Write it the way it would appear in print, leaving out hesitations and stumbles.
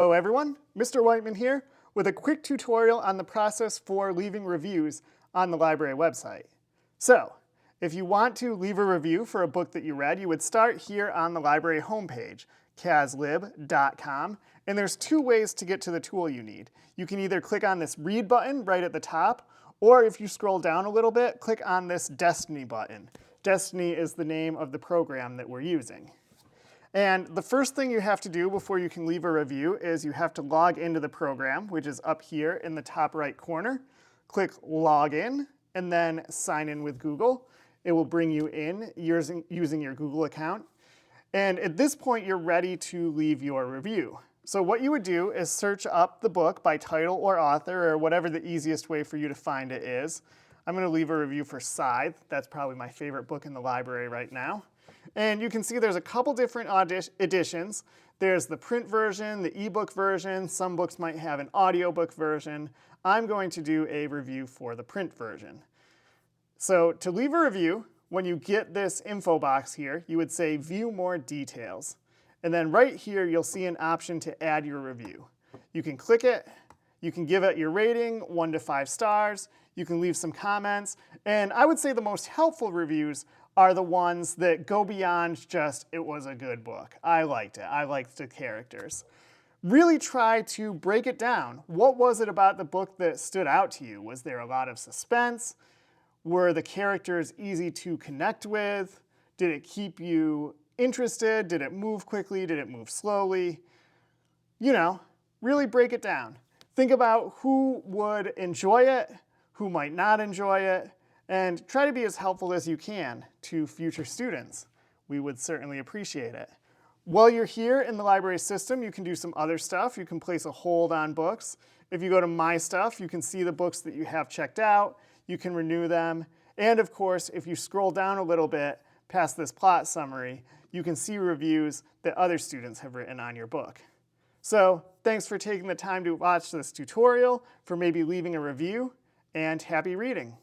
Hello everyone, Mr. Whiteman here with a quick tutorial on the process for leaving reviews on the library website. So, if you want to leave a review for a book that you read, you would start here on the library homepage, caslib.com, and there's two ways to get to the tool you need. You can either click on this read button right at the top, or if you scroll down a little bit, click on this Destiny button. Destiny is the name of the program that we're using. And the first thing you have to do before you can leave a review is you have to log into the program, which is up here in the top right corner. Click Login, and then sign in with Google. It will bring you in using your Google account. And at this point, you're ready to leave your review. So what you would do is search up the book by title or author, or whatever the easiest way for you to find it is. I'm going to leave a review for Scythe. That's probably my favorite book in the library right now. And you can see there's a couple different editions. There's the print version, the ebook version. Some books might have an audiobook version. I'm going to do a review for the print version. So to leave a review, when you get this info box here, you would say View More Details. And then right here, you'll see an option to add your review. You can click it. You can give it your rating, 1 to 5 stars. You can leave some comments. And I would say the most helpful reviews are the ones that go beyond just, it was a good book. I liked it. I liked the characters. Really try to break it down. What was it about the book that stood out to you? Was there a lot of suspense? Were the characters easy to connect with? Did it keep you interested? Did it move quickly? Did it move slowly? You know, really break it down. Think about who would enjoy it, who might not enjoy it, and try to be as helpful as you can to future students. We would certainly appreciate it. While you're here in the library system, you can do some other stuff. You can place a hold on books. If you go to My Stuff, you can see the books that you have checked out. You can renew them. And of course, if you scroll down a little bit past this plot summary, you can see reviews that other students have written on your book. So thanks for taking the time to watch this tutorial, for maybe leaving a review, and happy reading.